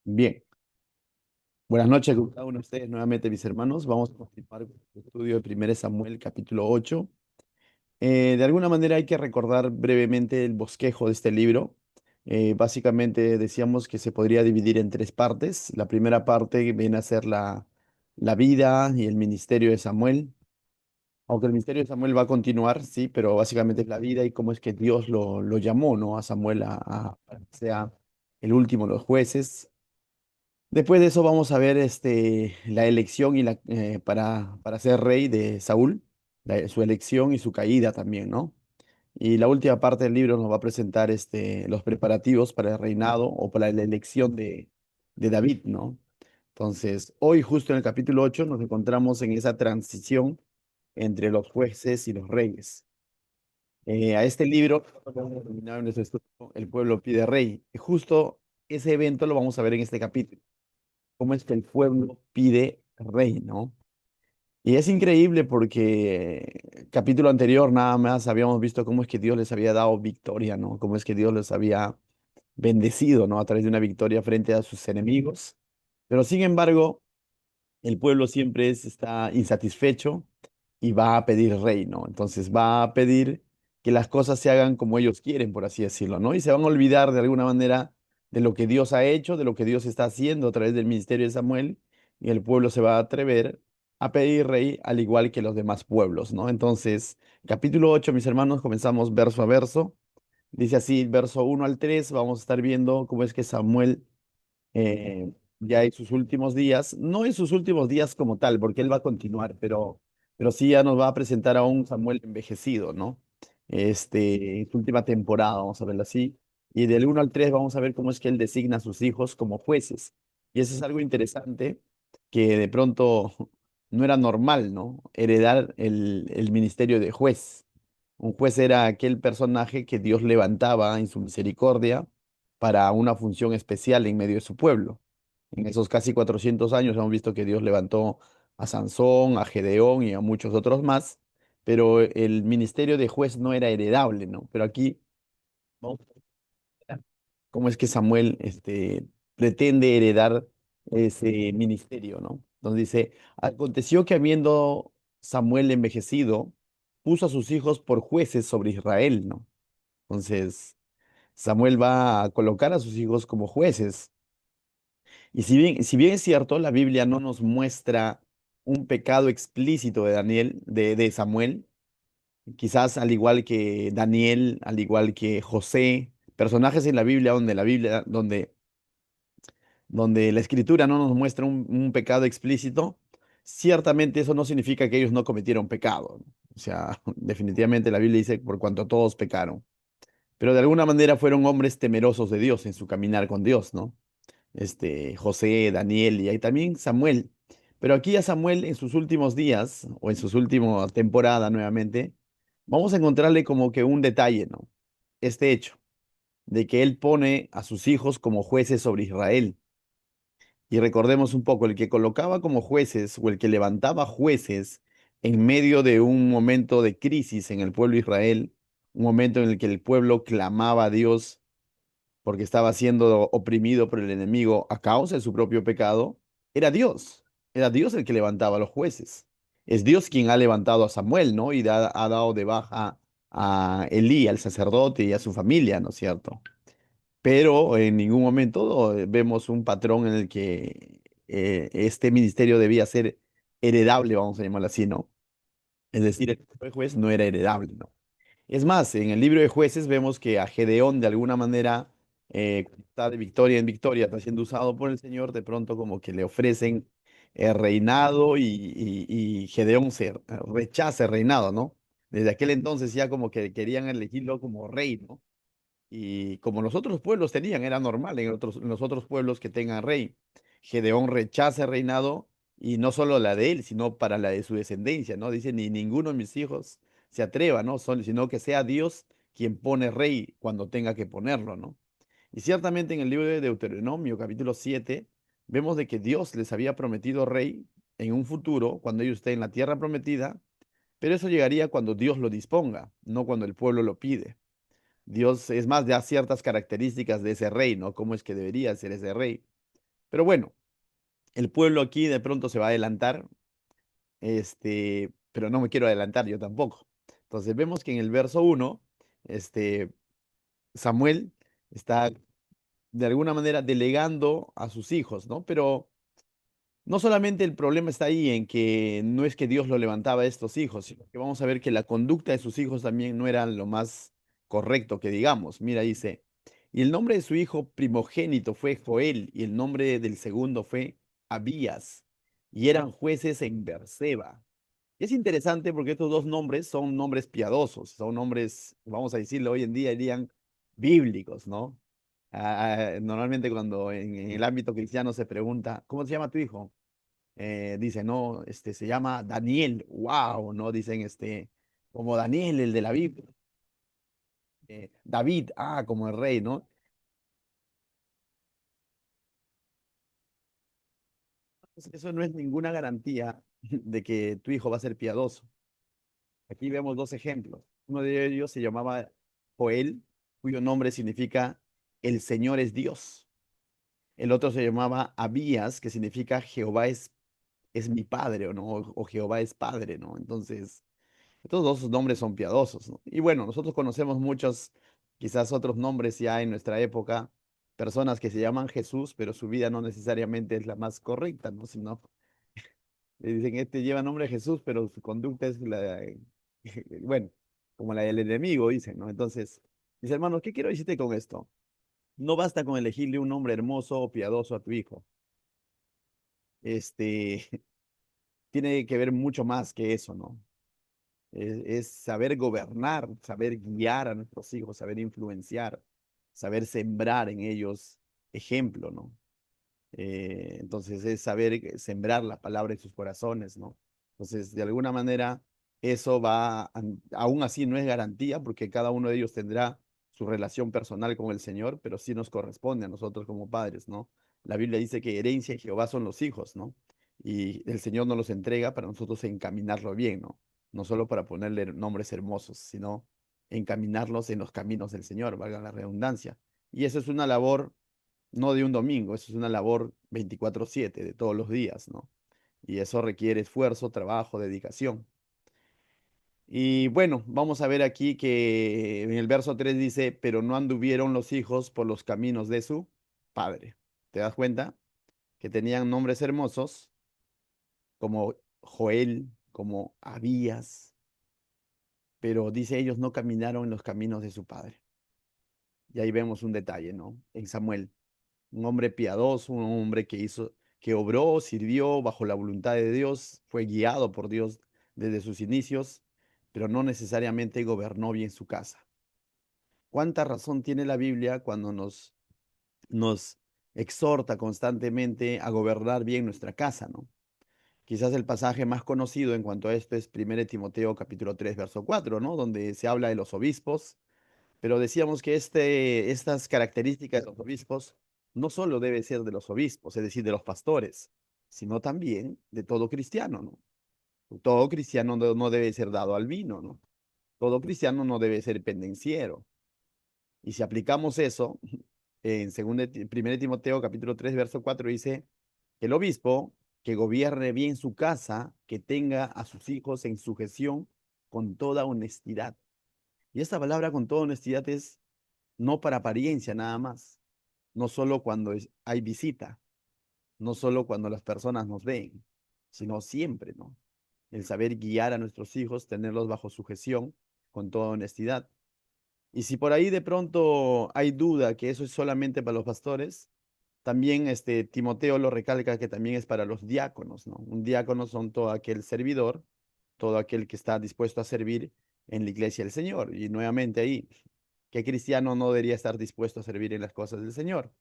Bien, buenas noches con cada uno de ustedes nuevamente, mis hermanos. Vamos a continuar con el estudio de 1 Samuel, capítulo 8. De alguna manera hay que recordar brevemente el bosquejo de este libro. Básicamente decíamos que se podría dividir en tres partes. La primera parte viene a ser la vida y el ministerio de Samuel. Aunque el ministerio de Samuel va a continuar, sí, pero básicamente es la vida y cómo es que Dios lo llamó, ¿no? A Samuel para que sea el último de los jueces. Después de eso vamos a ver la elección para ser rey de Saúl, su elección y su caída también, ¿no? Y la última parte del libro nos va a presentar los preparativos para el reinado o para la elección de David, ¿no? Entonces, hoy justo en el capítulo 8 nos encontramos en esa transición entre los jueces y los reyes. A este libro, terminado en nuestro estudio, el pueblo pide rey. Y justo ese evento lo vamos a ver en este capítulo cómo es que el pueblo pide rey, ¿no? Y es increíble porque capítulo anterior nada más habíamos visto cómo es que Dios les había dado victoria, ¿no? Cómo es que Dios les había bendecido, ¿no? A través de una victoria frente a sus enemigos. Pero sin embargo, el pueblo siempre está insatisfecho y va a pedir rey, ¿no? Entonces va a pedir que las cosas se hagan como ellos quieren, por así decirlo, ¿no? Y se van a olvidar de alguna manera de lo que Dios ha hecho, de lo que Dios está haciendo a través del ministerio de Samuel, y el pueblo se va a atrever a pedir rey al igual que los demás pueblos, ¿no? Entonces, capítulo 8, mis hermanos, comenzamos verso a verso. Dice así, verso 1 al 3, vamos a estar viendo cómo es que Samuel ya en sus últimos días, no en sus últimos días como tal, porque él va a continuar, pero sí ya nos va a presentar a un Samuel envejecido, ¿no? En su última temporada, vamos a verlo así. Y del 1 al 3 vamos a ver cómo es que él designa a sus hijos como jueces. Y eso es algo interesante que de pronto no era normal, ¿no? Heredar el ministerio de juez. Un juez era aquel personaje que Dios levantaba en su misericordia para una función especial en medio de su pueblo. En esos casi 400 años hemos visto que Dios levantó a Sansón, a Gedeón y a muchos otros más, pero el ministerio de juez no era heredable, ¿no? Pero aquí vamos a ver cómo es que Samuel pretende heredar ese ministerio, ¿no? Entonces dice, aconteció que habiendo Samuel envejecido, puso a sus hijos por jueces sobre Israel, ¿no? Entonces, Samuel va a colocar a sus hijos como jueces. Y si bien es cierto, la Biblia no nos muestra un pecado explícito de Samuel, quizás al igual que Daniel, al igual que José, personajes en la Biblia, donde la escritura no nos muestra un pecado explícito, ciertamente eso no significa que ellos no cometieron pecado, ¿no? O sea, definitivamente la Biblia dice, por cuanto todos pecaron. Pero de alguna manera fueron hombres temerosos de Dios en su caminar con Dios, ¿no? José, Daniel y ahí también Samuel. Pero aquí a Samuel en sus últimos días o en sus últimas temporadas nuevamente, vamos a encontrarle como que un detalle, ¿no? Este hecho de que él pone a sus hijos como jueces sobre Israel. Y recordemos un poco, el que colocaba como jueces o el que levantaba jueces en medio de un momento de crisis en el pueblo de Israel, un momento en el que el pueblo clamaba a Dios porque estaba siendo oprimido por el enemigo a causa de su propio pecado, era Dios. Era Dios el que levantaba a los jueces. Es Dios quien ha levantado a Samuel, ¿no? Y ha dado de baja a Elí, al sacerdote y a su familia, ¿no es cierto? Pero en ningún momento vemos un patrón en el que este ministerio debía ser heredable, vamos a llamarlo así, ¿no? Es decir, el juez no era heredable, ¿no? Es más, en el libro de Jueces vemos que a Gedeón de alguna manera está de victoria en victoria, está siendo usado por el Señor, de pronto como que le ofrecen el reinado y Gedeón rechaza el reinado, ¿no? Desde aquel entonces ya como que querían elegirlo como rey, ¿no? Y como los otros pueblos tenían, era normal en los otros pueblos que tengan rey. Gedeón rechaza el reinado y no solo la de él, sino para la de su descendencia, ¿no? Dice, ni ninguno de mis hijos se atreva, ¿no? Sino que sea Dios quien pone rey cuando tenga que ponerlo, ¿no? Y ciertamente en el libro de Deuteronomio, capítulo 7 vemos de que Dios les había prometido rey en un futuro, cuando ellos estén en la tierra prometida, pero eso llegaría cuando Dios lo disponga, no cuando el pueblo lo pide. Dios, es más, da ciertas características de ese rey, ¿no? Cómo es que debería ser ese rey. Pero bueno, el pueblo aquí de pronto se va a adelantar, pero no me quiero adelantar yo tampoco. Entonces vemos que en el verso 1, este, Samuel está de alguna manera delegando a sus hijos, ¿no? Pero no solamente el problema está ahí en que no es que Dios lo levantaba a estos hijos, sino que vamos a ver que la conducta de sus hijos también no era lo más correcto que digamos. Mira, dice, y el nombre de su hijo primogénito fue Joel, y el nombre del segundo fue Abías, y eran jueces en Berseba. Y es interesante porque estos dos nombres son nombres piadosos, son nombres, vamos a decirlo hoy en día, dirían bíblicos, ¿no? Normalmente cuando en el ámbito cristiano se pregunta, ¿cómo se llama tu hijo? Dice, no, se llama Daniel, wow, ¿no? Dicen, como Daniel, el de la Biblia. David, como el rey, ¿no? Eso no es ninguna garantía de que tu hijo va a ser piadoso. Aquí vemos dos ejemplos. Uno de ellos se llamaba Joel, cuyo nombre significa el Señor es Dios. El otro se llamaba Abías, que significa Jehová es mi padre, ¿o no? O Jehová es padre, ¿no? Entonces, estos dos nombres son piadosos, ¿no? Y bueno, nosotros conocemos muchos, quizás otros nombres ya en nuestra época, personas que se llaman Jesús, pero su vida no necesariamente es la más correcta, ¿no? Sino, le dicen, este lleva nombre de Jesús, pero su conducta es bueno, como la del enemigo, dicen, ¿no? Entonces, mis hermanos, ¿qué quiero decirte con esto? No basta con elegirle un nombre hermoso o piadoso a tu hijo. Este, tiene que ver mucho más que eso, ¿no? Es saber gobernar, saber guiar a nuestros hijos, saber influenciar, saber sembrar en ellos ejemplo, ¿no? Entonces es saber sembrar la palabra en sus corazones, ¿no? Entonces, de alguna manera, eso aún así no es garantía, porque cada uno de ellos tendrá su relación personal con el Señor, pero sí nos corresponde a nosotros como padres, ¿no? La Biblia dice que herencia de Jehová son los hijos, ¿no? Y el Señor nos los entrega para nosotros encaminarlo bien, ¿no? No solo para ponerle nombres hermosos, sino encaminarlos en los caminos del Señor, valga la redundancia. Y eso es una labor no de un domingo, eso es una labor 24/7 de todos los días, ¿no? Y eso requiere esfuerzo, trabajo, dedicación. Y bueno, vamos a ver aquí que en el verso 3 dice, pero no anduvieron los hijos por los caminos de su padre. ¿Te das cuenta? Que tenían nombres hermosos como Joel, como Abías, pero dice ellos no caminaron en los caminos de su padre. Y ahí vemos un detalle, ¿no? En Samuel. Un hombre piadoso, un hombre que obró, sirvió bajo la voluntad de Dios, fue guiado por Dios desde sus inicios, pero no necesariamente gobernó bien su casa. ¿Cuánta razón tiene la Biblia cuando nos exhorta constantemente a gobernar bien nuestra casa, ¿no? Quizás el pasaje más conocido en cuanto a esto es 1 Timoteo capítulo 3 verso 4, ¿no? Donde se habla de los obispos, pero decíamos que estas características de los obispos no solo debe ser de los obispos, es decir, de los pastores, sino también de todo cristiano, ¿no? Todo cristiano no debe ser dado al vino, ¿no? Todo cristiano no debe ser pendenciero. Y si aplicamos eso, en 1 Timoteo capítulo 3 verso 4 dice, el obispo que gobierne bien su casa, que tenga a sus hijos en sujeción con toda honestidad. Y esta palabra con toda honestidad es no para apariencia nada más, no solo cuando hay visita, no solo cuando las personas nos ven, sino siempre, ¿no? El saber guiar a nuestros hijos, tenerlos bajo sujeción con toda honestidad. Y si por ahí de pronto hay duda que eso es solamente para los pastores, también Timoteo lo recalca que también es para los diáconos, ¿no? Un diácono son todo aquel servidor, todo aquel que está dispuesto a servir en la iglesia del Señor. Y nuevamente ahí, ¿qué cristiano no debería estar dispuesto a servir en las cosas del Señor?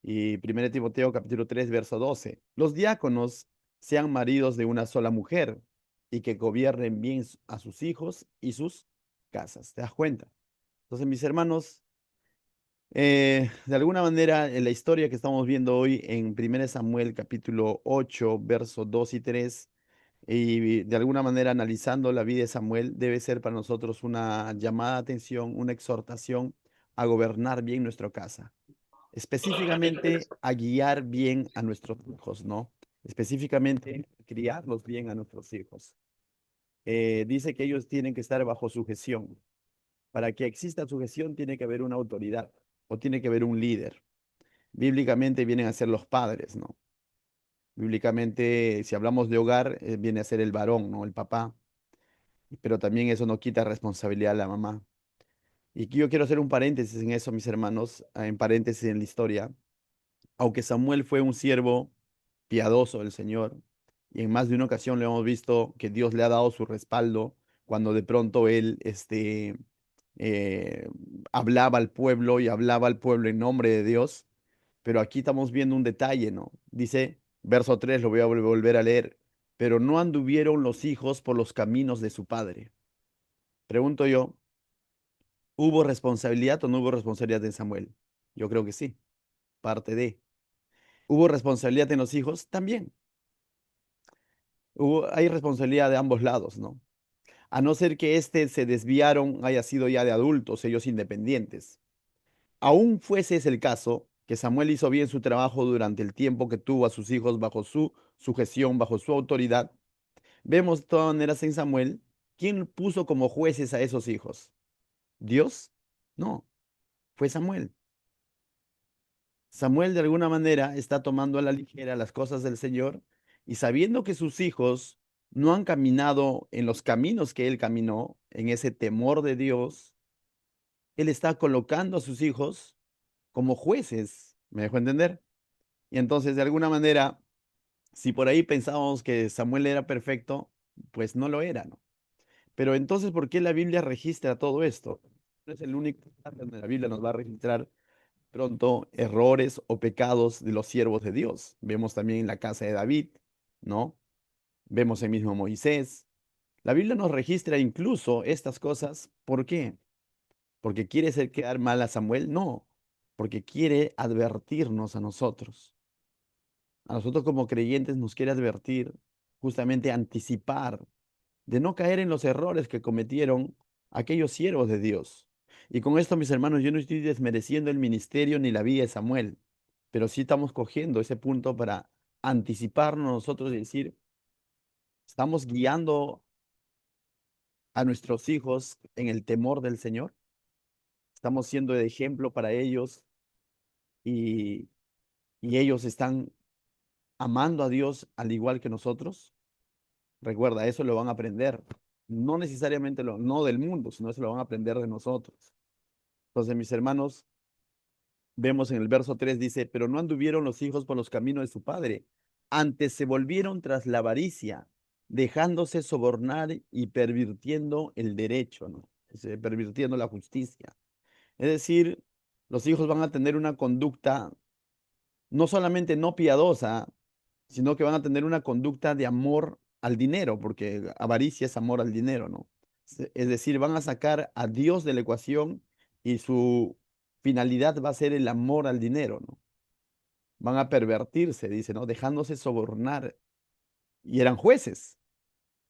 Y 1 Timoteo capítulo 3 verso 12. Los diáconos sean maridos de una sola mujer y que gobiernen bien a sus hijos y sus casas. ¿Te das cuenta? Entonces, mis hermanos, de alguna manera, en la historia que estamos viendo hoy en 1 Samuel capítulo 8 versos 2 y 3, y de alguna manera analizando la vida de Samuel, debe ser para nosotros una llamada de atención, una exhortación a gobernar bien nuestra casa. específicamente a guiar bien a nuestros hijos, ¿no? Específicamente criarlos bien a nuestros hijos. Dice que ellos tienen que estar bajo sujeción. Para que exista sujeción tiene que haber una autoridad o tiene que haber un líder. Bíblicamente vienen a ser los padres, ¿no? Bíblicamente, si hablamos de hogar, viene a ser el varón, ¿no? El papá. Pero también eso no quita responsabilidad a la mamá. Y aquí yo quiero hacer un paréntesis en eso, mis hermanos, en paréntesis en la historia. Aunque Samuel fue un siervo piadoso del Señor, y en más de una ocasión le hemos visto que Dios le ha dado su respaldo cuando de pronto él eh, hablaba al pueblo y hablaba al pueblo en nombre de Dios. Pero aquí estamos viendo un detalle, ¿no? Dice, verso 3, lo voy a volver a leer, pero no anduvieron los hijos por los caminos de su padre. Pregunto yo, ¿hubo responsabilidad o no hubo responsabilidad en Samuel? Yo creo que sí, parte de. ¿Hubo responsabilidad en los hijos? También. Hay responsabilidad de ambos lados, ¿no? A no ser que se desviaron, haya sido ya de adultos, ellos independientes. Aún fuese ese el caso, que Samuel hizo bien su trabajo durante el tiempo que tuvo a sus hijos bajo su sujeción, bajo su autoridad, vemos de todas maneras en Samuel, ¿quién puso como jueces a esos hijos? ¿Dios? No, fue Samuel. Samuel de alguna manera está tomando a la ligera las cosas del Señor y sabiendo que sus hijos no han caminado en los caminos que él caminó, en ese temor de Dios, él está colocando a sus hijos como jueces, ¿me dejó entender? Y entonces de alguna manera, si por ahí pensábamos que Samuel era perfecto, pues no lo era, ¿no? Pero entonces, ¿por qué la Biblia registra todo esto? No es el único lugar donde la Biblia nos va a registrar pronto errores o pecados de los siervos de Dios. Vemos también en la casa de David, ¿no? Vemos el mismo Moisés. La Biblia nos registra incluso estas cosas. ¿Por qué? ¿Porque quiere hacer quedar mal a Samuel? No, porque quiere advertirnos a nosotros. A nosotros como creyentes nos quiere advertir, justamente anticipar, de no caer en los errores que cometieron aquellos siervos de Dios. Y con esto, mis hermanos, yo no estoy desmereciendo el ministerio ni la vida de Samuel, pero sí estamos cogiendo ese punto para anticiparnos nosotros y decir, estamos guiando a nuestros hijos en el temor del Señor, estamos siendo de ejemplo para ellos y, y ellos están amando a Dios al igual que nosotros. Recuerda, eso lo van a aprender, no necesariamente no del mundo, sino eso lo van a aprender de nosotros. Entonces, mis hermanos, vemos en el verso 3 dice, pero no anduvieron los hijos por los caminos de su padre, antes se volvieron tras la avaricia, dejándose sobornar y pervirtiendo el derecho, ¿no? Pervirtiendo la justicia. Es decir, los hijos van a tener una conducta no solamente no piadosa, sino que van a tener una conducta de amor al dinero, porque avaricia es amor al dinero, ¿no? Es decir, van a sacar a Dios de la ecuación y su finalidad va a ser el amor al dinero, ¿no? Van a pervertirse, dice, ¿no? Dejándose sobornar. Y eran jueces.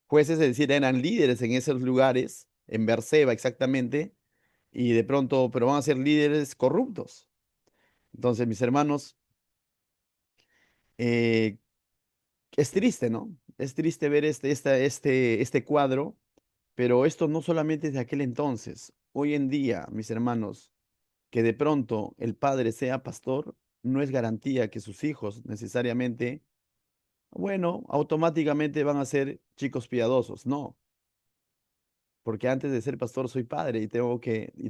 Jueces, es decir, eran líderes en esos lugares, en Berseba exactamente, y de pronto, pero van a ser líderes corruptos. Entonces, mis hermanos, eh, es triste, ¿no? Es triste ver este cuadro, pero esto no solamente es de aquel entonces. Hoy en día, mis hermanos, que de pronto el padre sea pastor, no es garantía que sus hijos necesariamente, bueno, automáticamente van a ser chicos piadosos. No, porque antes de ser pastor soy padre y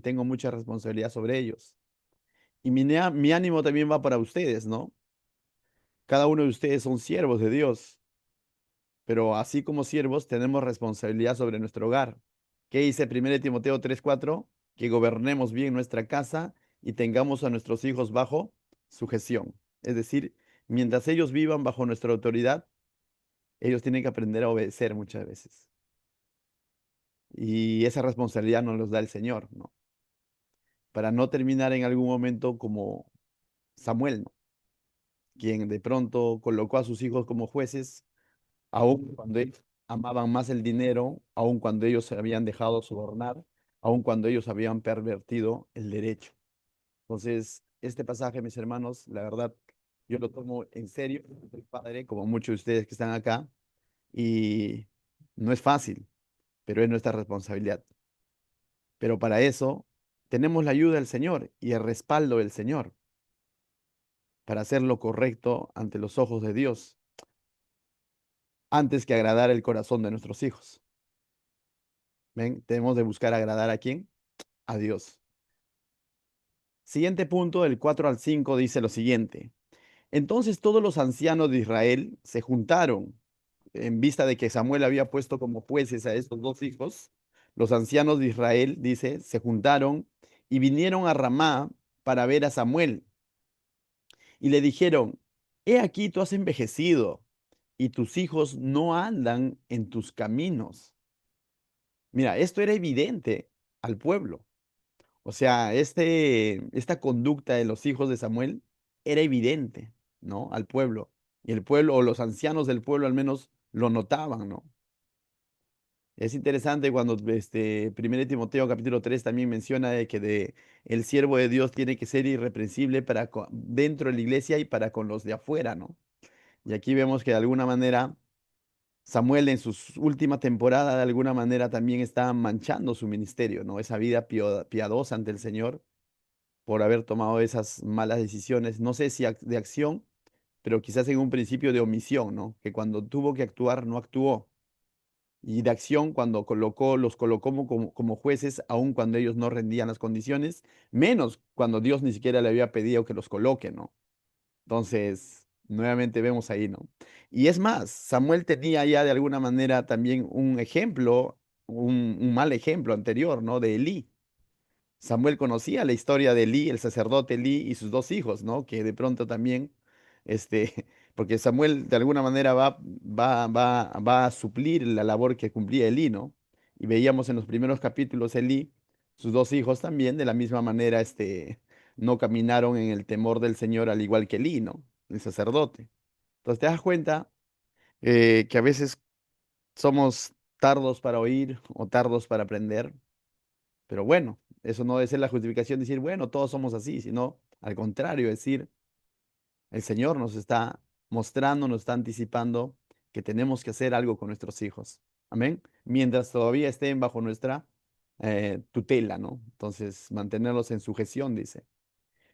tengo mucha responsabilidad sobre ellos. Y mi ánimo también va para ustedes, ¿no? Cada uno de ustedes son siervos de Dios. Pero así como siervos tenemos responsabilidad sobre nuestro hogar. ¿Qué dice 1 Timoteo 3:4? Que gobernemos bien nuestra casa y tengamos a nuestros hijos bajo sujeción. Es decir, mientras ellos vivan bajo nuestra autoridad, ellos tienen que aprender a obedecer muchas veces. Y esa responsabilidad nos los da el Señor, ¿no? Para no terminar en algún momento como Samuel, ¿no? Quien de pronto colocó a sus hijos como jueces aun cuando ellos amaban más el dinero, aun cuando ellos se habían dejado sobornar, aun cuando ellos habían pervertido el derecho. Entonces, este pasaje, mis hermanos, la verdad, yo lo tomo en serio, soy padre, como muchos de ustedes que están acá, y no es fácil, pero es nuestra responsabilidad. Pero para eso tenemos la ayuda del Señor y el respaldo del Señor para hacer lo correcto ante los ojos de Dios, antes que agradar el corazón de nuestros hijos. ¿Ven? Tenemos de buscar agradar a quién? A Dios. Siguiente punto, del 4 al 5 dice lo siguiente. Entonces todos los ancianos de Israel se juntaron en vista de que Samuel había puesto como jueces a estos dos hijos. Los ancianos de Israel, dice, se juntaron y vinieron a Ramá para ver a Samuel y le dijeron, he aquí tú has envejecido y tus hijos no andan en tus caminos. Mira, esto era evidente al pueblo. O sea, esta conducta de los hijos de Samuel era evidente, ¿no? Al pueblo. Y el pueblo, o los ancianos del pueblo al menos, lo notaban, ¿no? Es interesante cuando 1 Timoteo capítulo 3 también menciona de que el siervo de Dios tiene que ser irreprensible para dentro de la iglesia y para con los de afuera, ¿no? Y aquí vemos que de alguna manera Samuel en su última temporada de alguna manera también está manchando su ministerio, ¿no? Esa vida piadosa ante el Señor por haber tomado esas malas decisiones, no sé si de acción, pero quizás en un principio de omisión, ¿no? Que cuando tuvo que actuar no actuó. Y de acción cuando los colocó como jueces, aun cuando ellos no rendían las condiciones, menos cuando Dios ni siquiera le había pedido que los coloque, ¿no? Entonces, nuevamente vemos ahí, ¿no? Y es más, Samuel tenía ya de alguna manera también un ejemplo, un mal ejemplo anterior, ¿no? De Elí. Samuel conocía la historia de Elí, el sacerdote Elí y sus dos hijos, ¿no? Que de pronto también, porque Samuel de alguna manera va a suplir la labor que cumplía Elí, ¿no? Y veíamos en los primeros capítulos Elí, sus dos hijos también, de la misma manera, no caminaron en el temor del Señor al igual que Elí, ¿no? El sacerdote. Entonces te das cuenta que a veces somos tardos para oír o tardos para aprender, pero bueno, eso no debe ser la justificación de decir, bueno, todos somos así, sino al contrario, decir, el Señor nos está mostrando, nos está anticipando que tenemos que hacer algo con nuestros hijos. Amén. Mientras todavía estén bajo nuestra tutela, ¿no? Entonces, mantenerlos en sujeción, dice.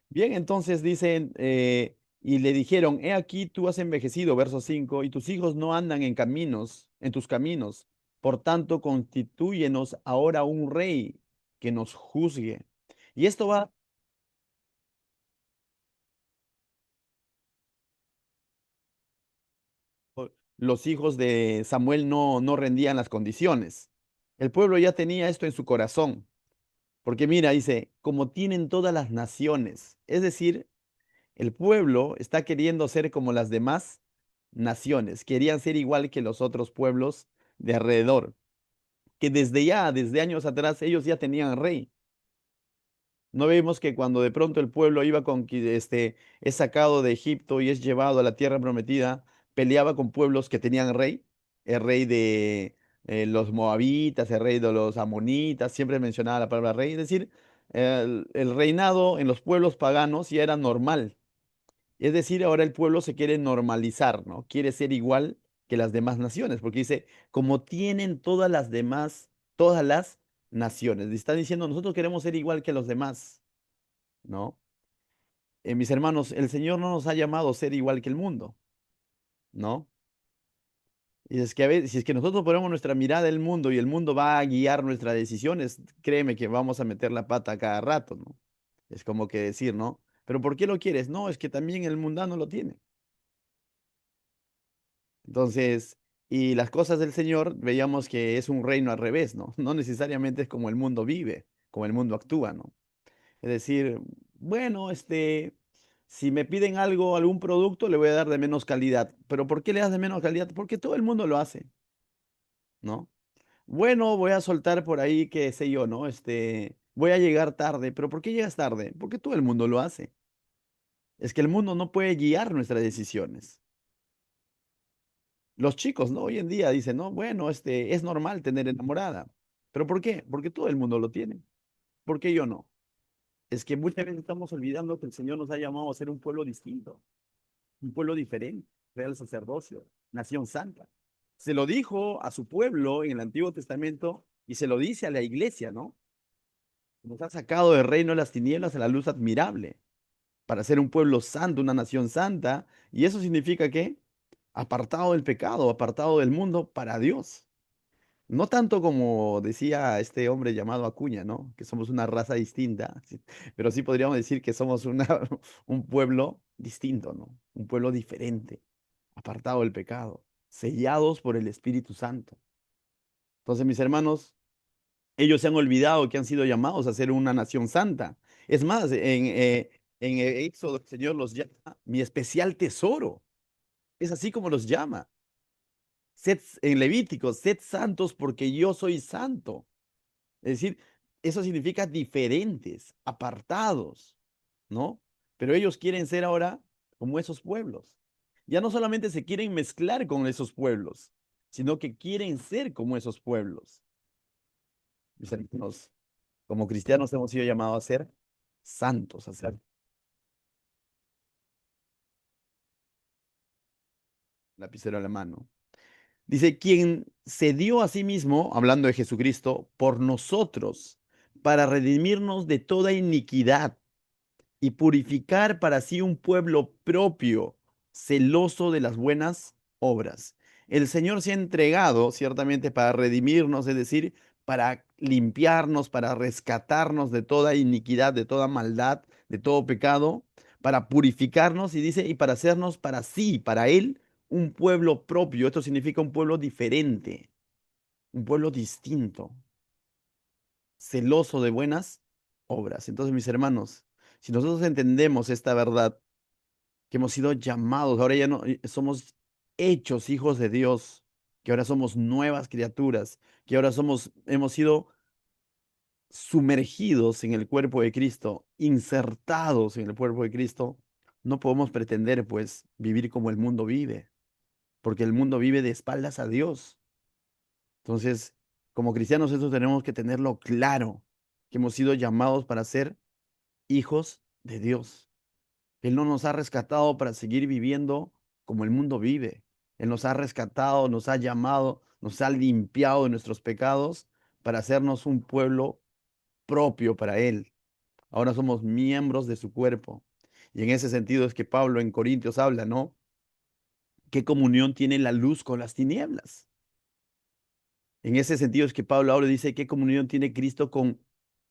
Bien, entonces dicen, y le dijeron, he aquí tú has envejecido, verso 5 y tus hijos no andan en caminos, en tus caminos. Por tanto, constitúyenos ahora un rey que nos juzgue. Y esto va, los hijos de Samuel no rendían las condiciones. El pueblo ya tenía esto en su corazón, porque mira, dice, como tienen todas las naciones, es decir, el pueblo está queriendo ser como las demás naciones, querían ser igual que los otros pueblos de alrededor, que desde años atrás, ellos ya tenían rey. No vemos que cuando de pronto el pueblo es sacado de Egipto y es llevado a la tierra prometida, peleaba con pueblos que tenían rey, el rey de los moabitas, el rey de los amonitas, siempre mencionaba la palabra rey, es decir, el reinado en los pueblos paganos ya era normal. Es decir, ahora el pueblo se quiere normalizar, ¿no? Quiere ser igual que las demás naciones, porque dice, como tienen todas las naciones. Y están diciendo, nosotros queremos ser igual que los demás, ¿no? Mis hermanos, el Señor no nos ha llamado a ser igual que el mundo, ¿no? Y es que a veces, si es que nosotros ponemos nuestra mirada en el mundo y el mundo va a guiar nuestras decisiones, créeme que vamos a meter la pata cada rato, ¿no? Es como que decir, ¿no? ¿Pero por qué lo quieres? No, es que también el mundano lo tiene. Entonces, y las cosas del Señor, veíamos que es un reino al revés, ¿no? No necesariamente es como el mundo vive, como el mundo actúa, ¿no? Es decir, bueno, si me piden algo, algún producto, le voy a dar de menos calidad. ¿Pero por qué le das de menos calidad? Porque todo el mundo lo hace, ¿no? Bueno, voy a soltar por ahí, qué sé yo, ¿no? Voy a llegar tarde, pero ¿por qué llegas tarde? Porque todo el mundo lo hace. Es que el mundo no puede guiar nuestras decisiones. Los chicos, ¿no? Hoy en día dicen, no, bueno, es normal tener enamorada. ¿Pero por qué? Porque todo el mundo lo tiene. ¿Por qué yo no? Es que muchas veces estamos olvidando que el Señor nos ha llamado a ser un pueblo distinto, un pueblo diferente, real sacerdocio, nación santa. Se lo dijo a su pueblo en el Antiguo Testamento y se lo dice a la iglesia, ¿no? Nos ha sacado del reino de las tinieblas a la luz admirable, para ser un pueblo santo, una nación santa. Y eso significa que apartado del pecado, apartado del mundo para Dios. No tanto como decía este hombre llamado Acuña, ¿no? Que somos una raza distinta, sí, pero sí podríamos decir que somos un pueblo distinto, ¿no? Un pueblo diferente, apartado del pecado, sellados por el Espíritu Santo. Entonces, mis hermanos, ellos se han olvidado que han sido llamados a ser una nación santa. Es más, en Éxodo el Señor los llama mi especial tesoro. Es así como los llama. En Levítico, sed santos porque yo soy santo. Es decir, eso significa diferentes, apartados, ¿no? Pero ellos quieren ser ahora como esos pueblos. Ya no solamente se quieren mezclar con esos pueblos, sino que quieren ser como esos pueblos. Mis hermanos, como cristianos hemos sido llamados a ser santos, a ser lapicero a la mano. Dice, quien se dio a sí mismo, hablando de Jesucristo, por nosotros, para redimirnos de toda iniquidad y purificar para sí un pueblo propio, celoso de las buenas obras. El Señor se ha entregado ciertamente para redimirnos, es decir, para limpiarnos, para rescatarnos de toda iniquidad, de toda maldad, de todo pecado, para purificarnos y dice, y para hacernos para sí, para Él, un pueblo propio. Esto significa un pueblo diferente, un pueblo distinto, celoso de buenas obras. Entonces, mis hermanos, si nosotros entendemos esta verdad, que hemos sido llamados, ahora ya no somos hechos hijos de Dios, que ahora somos nuevas criaturas, que ahora hemos sido sumergidos en el cuerpo de Cristo, insertados en el cuerpo de Cristo, no podemos pretender, pues, vivir como el mundo vive, porque el mundo vive de espaldas a Dios. Entonces, como cristianos, eso tenemos que tenerlo claro, que hemos sido llamados para ser hijos de Dios. Él no nos ha rescatado para seguir viviendo como el mundo vive. Él nos ha rescatado, nos ha llamado, nos ha limpiado de nuestros pecados para hacernos un pueblo propio para Él. Ahora somos miembros de su cuerpo. Y en ese sentido es que Pablo en Corintios habla, ¿no? ¿Qué comunión tiene la luz con las tinieblas? En ese sentido es que Pablo ahora dice qué comunión tiene Cristo con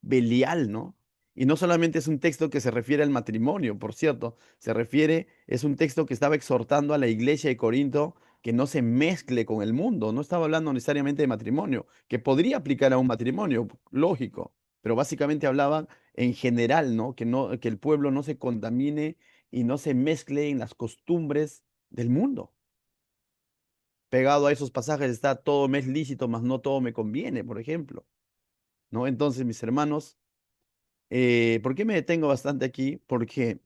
Belial, ¿no? Y no solamente es un texto que se refiere al matrimonio, por cierto, es un texto que estaba exhortando a la iglesia de Corinto que no se mezcle con el mundo, no estaba hablando necesariamente de matrimonio, que podría aplicar a un matrimonio, lógico, pero básicamente hablaba en general, ¿no? Que el pueblo no se contamine y no se mezcle en las costumbres del mundo. Pegado a esos pasajes está todo me es lícito, mas no todo me conviene, por ejemplo, ¿no? Entonces, mis hermanos, ¿por qué me detengo bastante aquí? Porque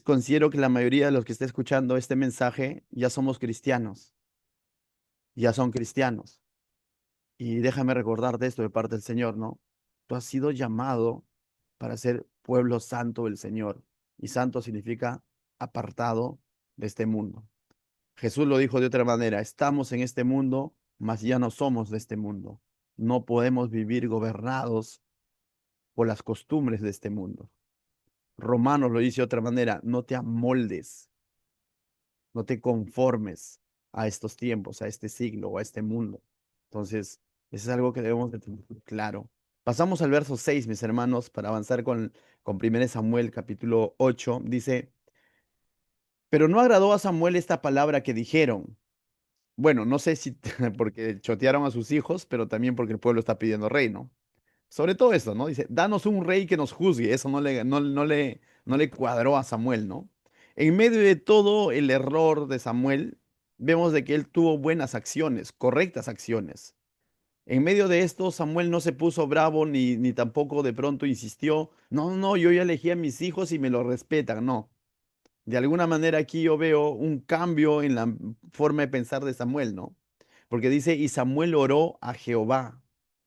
considero que la mayoría de los que está escuchando este mensaje ya somos cristianos, ya son cristianos. Y déjame recordarte esto de parte del Señor, ¿no? Tú has sido llamado para ser pueblo santo del Señor. Y santo significa apartado de este mundo. Jesús lo dijo de otra manera, estamos en este mundo, mas ya no somos de este mundo. No podemos vivir gobernados por las costumbres de este mundo. Romanos lo dice de otra manera, no te amoldes, no te conformes a estos tiempos, a este siglo o a este mundo. Entonces, eso es algo que debemos de tener claro. Pasamos al verso 6, mis hermanos, para avanzar con 1 Samuel capítulo 8. Dice, pero no agradó a Samuel esta palabra que dijeron. Bueno, no sé si porque chotearon a sus hijos, pero también porque el pueblo está pidiendo rey, ¿no? Sobre todo eso, ¿no? Dice, danos un rey que nos juzgue. Eso no le cuadró a Samuel, ¿no? En medio de todo el error de Samuel, vemos de que él tuvo buenas acciones, correctas acciones. En medio de esto, Samuel no se puso bravo ni tampoco de pronto insistió, no, no, yo ya elegí a mis hijos y me lo respetan, no. De alguna manera aquí yo veo un cambio en la forma de pensar de Samuel, ¿no? Porque dice, y Samuel oró a Jehová,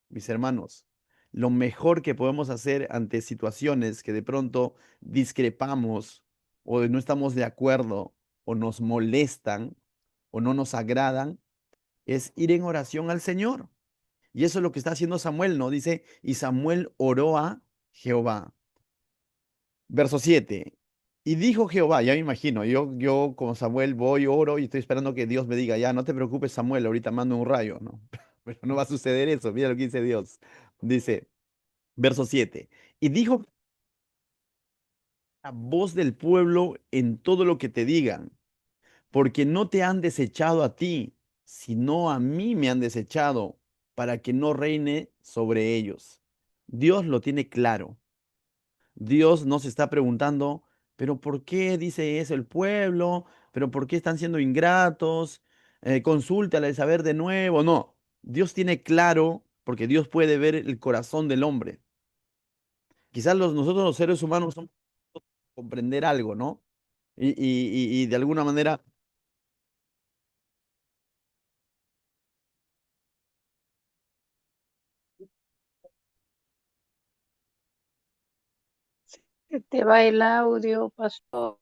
mis hermanos. lo mejor que podemos hacer ante situaciones que de pronto discrepamos o no estamos de acuerdo o nos molestan o no nos agradan, es ir en oración al Señor. Y eso es lo que está haciendo Samuel, ¿no? Dice, y Samuel oró a Jehová. Verso 7. Y dijo Jehová, ya me imagino, yo como Samuel voy, oro y estoy esperando que Dios me diga, ya, no te preocupes, Samuel, ahorita mando un rayo, ¿no? Pero no va a suceder eso, mira lo que dice Dios. Dice, verso 7. Y dijo la voz del pueblo en todo lo que te digan, porque no te han desechado a ti, sino a mí me han desechado, para que no reine sobre ellos. Dios lo tiene claro. Dios no se está preguntando, pero ¿por qué dice eso el pueblo? ¿Pero por qué están siendo ingratos? Consúltale, saber de nuevo. No, Dios tiene claro, porque Dios puede ver el corazón del hombre. Quizás nosotros los seres humanos somos comprender algo, ¿no? Y de alguna manera Se te va el audio, pastor.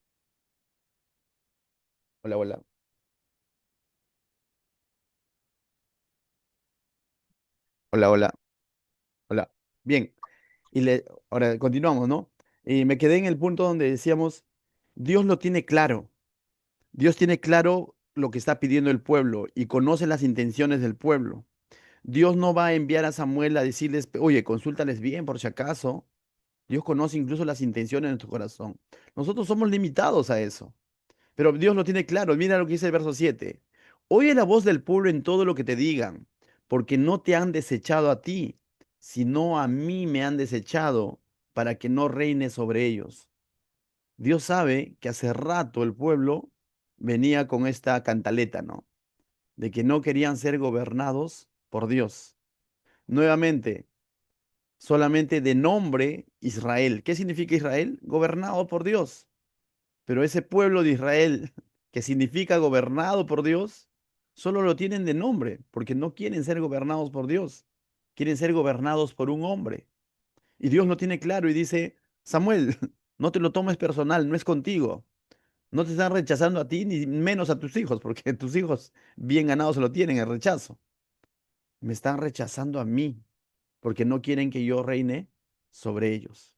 hola, hola, hola, hola, hola. Bien, ahora continuamos, ¿no? Y me quedé en el punto donde decíamos, Dios lo tiene claro. Dios tiene claro lo que está pidiendo el pueblo y conoce las intenciones del pueblo. Dios no va a enviar a Samuel a decirles, oye, consúltales bien por si acaso. Dios conoce incluso las intenciones de nuestro corazón. Nosotros somos limitados a eso, pero Dios lo tiene claro. Mira lo que dice el verso 7. Oye la voz del pueblo en todo lo que te digan, porque no te han desechado a ti, sino a mí me han desechado para que no reine sobre ellos. Dios sabe que hace rato el pueblo venía con esta cantaleta, ¿no? De que no querían ser gobernados por Dios. Nuevamente, solamente de nombre Israel. ¿Qué significa Israel? Gobernado por Dios. Pero ese pueblo de Israel, que significa gobernado por Dios, solo lo tienen de nombre, porque no quieren ser gobernados por Dios. Quieren ser gobernados por un hombre. Y Dios lo tiene claro y dice, Samuel, no te lo tomes personal, no es contigo. No te están rechazando a ti ni menos a tus hijos, porque tus hijos bien ganados se lo tienen el rechazo. Me están rechazando a mí, porque no quieren que yo reine sobre ellos.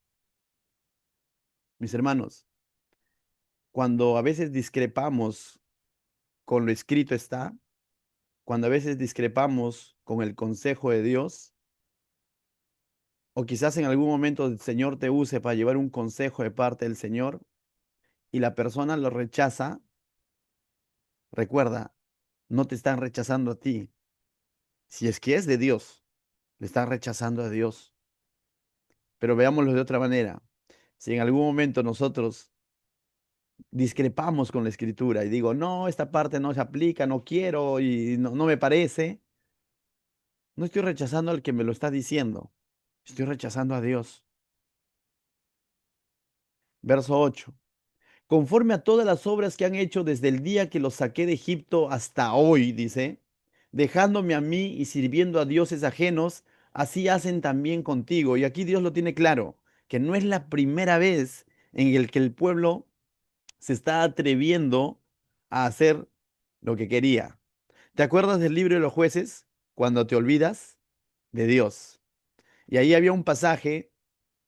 Mis hermanos, cuando a veces discrepamos con lo escrito está, cuando a veces discrepamos con el consejo de Dios, o quizás en algún momento el Señor te use para llevar un consejo de parte del Señor y la persona lo rechaza, recuerda, no te están rechazando a ti. Si es que es de Dios, le están rechazando a Dios. Pero veámoslo de otra manera. Si en algún momento nosotros discrepamos con la escritura y digo, no, esta parte no se aplica, no quiero y no me parece, no estoy rechazando al que me lo está diciendo, estoy rechazando a Dios. Verso 8. Conforme a todas las obras que han hecho desde el día que los saqué de Egipto hasta hoy, dice, dejándome a mí y sirviendo a dioses ajenos, así hacen también contigo. Y aquí Dios lo tiene claro, que no es la primera vez en el que el pueblo se está atreviendo a hacer lo que quería. ¿Te acuerdas del libro de los jueces? Cuando te olvidas de Dios. Y ahí había un pasaje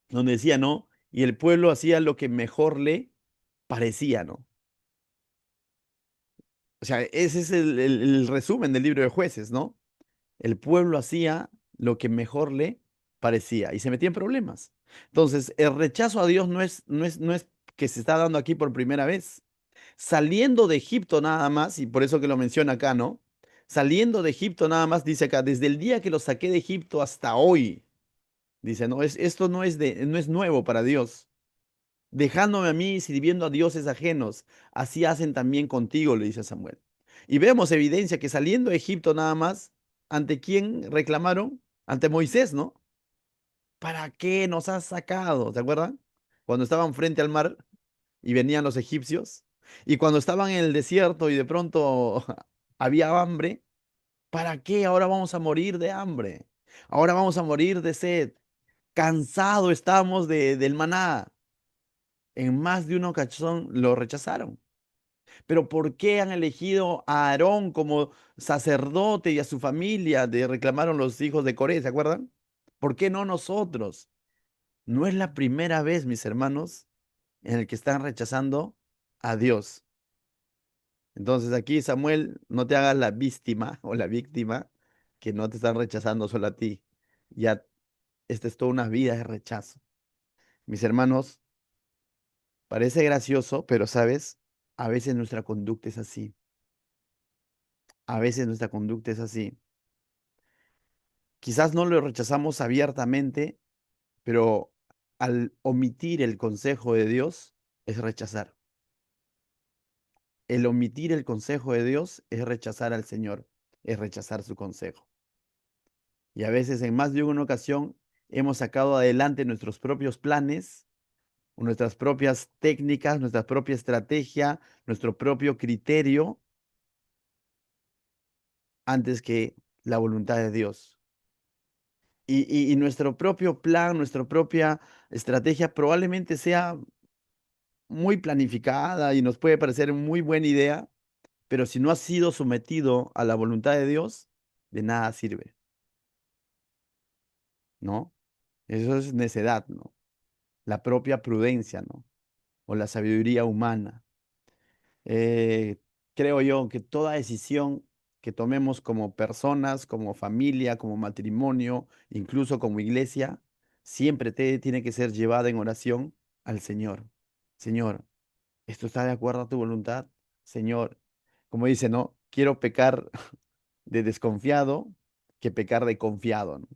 donde decía, ¿no? Y el pueblo hacía lo que mejor le parecía, ¿no? O sea, ese es el resumen del libro de jueces, ¿no? El pueblo hacía lo que mejor le parecía y se metía en problemas. Entonces, el rechazo a Dios no es que se está dando aquí por primera vez. Saliendo de Egipto nada más, y por eso que lo menciona acá, ¿no? Saliendo de Egipto nada más, dice acá, desde el día que los saqué de Egipto hasta hoy, dice, no, esto no es nuevo para Dios. Dejándome a mí sirviendo a dioses ajenos, así hacen también contigo, le dice Samuel. Y vemos evidencia que saliendo de Egipto nada más, ¿ante quién reclamaron? Ante Moisés, ¿no? ¿Para qué nos has sacado? ¿Se acuerdan? Cuando estaban frente al mar y venían los egipcios. Y cuando estaban en el desierto y de pronto había hambre, ¿para qué ahora vamos a morir de hambre? Ahora vamos a morir de sed. Cansado estamos del maná. En más de una ocasión lo rechazaron. Pero ¿por qué han elegido a Aarón como sacerdote y a su familia? Reclamaron los hijos de Coré, ¿se acuerdan? ¿Por qué no nosotros? No es la primera vez, mis hermanos, en el que están rechazando a Dios. Entonces aquí, Samuel, no te hagas la víctima o la víctima que no te están rechazando solo a ti. Ya, esta es toda una vida de rechazo. Mis hermanos, parece gracioso, pero sabes, a veces nuestra conducta es así. A veces nuestra conducta es así. Quizás no lo rechazamos abiertamente, pero al omitir el consejo de Dios es rechazar. El omitir el consejo de Dios es rechazar al Señor, es rechazar su consejo. Y a veces en más de una ocasión hemos sacado adelante nuestros propios planes, nuestras propias técnicas, nuestra propia estrategia, nuestro propio criterio antes que la voluntad de Dios. Y nuestro propio plan, nuestra propia estrategia probablemente sea muy planificada y nos puede parecer muy buena idea, pero si no ha sido sometido a la voluntad de Dios, de nada sirve, ¿no? Eso es necedad, ¿no? La propia prudencia, ¿no? O la sabiduría humana. Eh, Creo yo que toda decisión que tomemos como personas, como familia, como matrimonio, incluso como iglesia, siempre tiene que ser llevada en oración al Señor. Señor, ¿esto está de acuerdo a tu voluntad? Señor, como dice, ¿no? Quiero pecar de desconfiado que pecar de confiado, ¿no?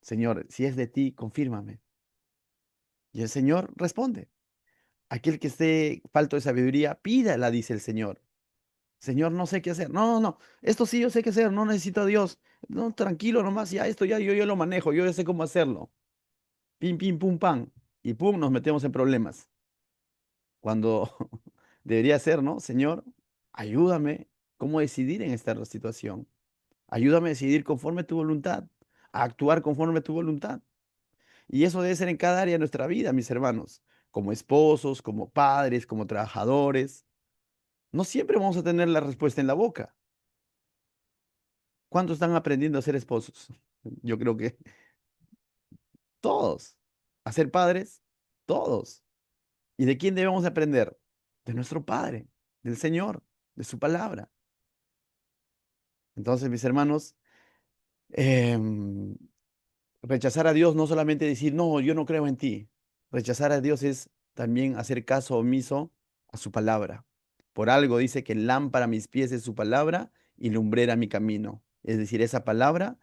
Señor, si es de ti, confírmame. Y el Señor responde. Aquel que esté falto de sabiduría, pídala, dice el Señor. Señor, no sé qué hacer. No, no, no. Esto sí yo sé qué hacer. No necesito a Dios. No, tranquilo nomás. Ya, esto ya yo lo manejo. Yo ya sé cómo hacerlo. Pim, pim, pum, pam. Y pum, nos metemos en problemas. Cuando debería ser, ¿no? Señor, ayúdame. ¿Cómo decidir en esta situación? Ayúdame a decidir conforme a tu voluntad. A actuar conforme a tu voluntad. Y eso debe ser en cada área de nuestra vida, mis hermanos. Como esposos, como padres, como trabajadores. No siempre vamos a tener la respuesta en la boca. ¿Cuántos están aprendiendo a ser esposos? Yo creo que todos. A ser padres, todos. ¿Y de quién debemos aprender? De nuestro Padre, del Señor, de su palabra. Entonces, mis hermanos, em, rechazar a Dios no solamente decir, no, yo no creo en ti. Rechazar a Dios es también hacer caso omiso a su palabra. Por algo dice que lámpara a mis pies es su palabra y lumbrera mi camino. Es decir, esa palabra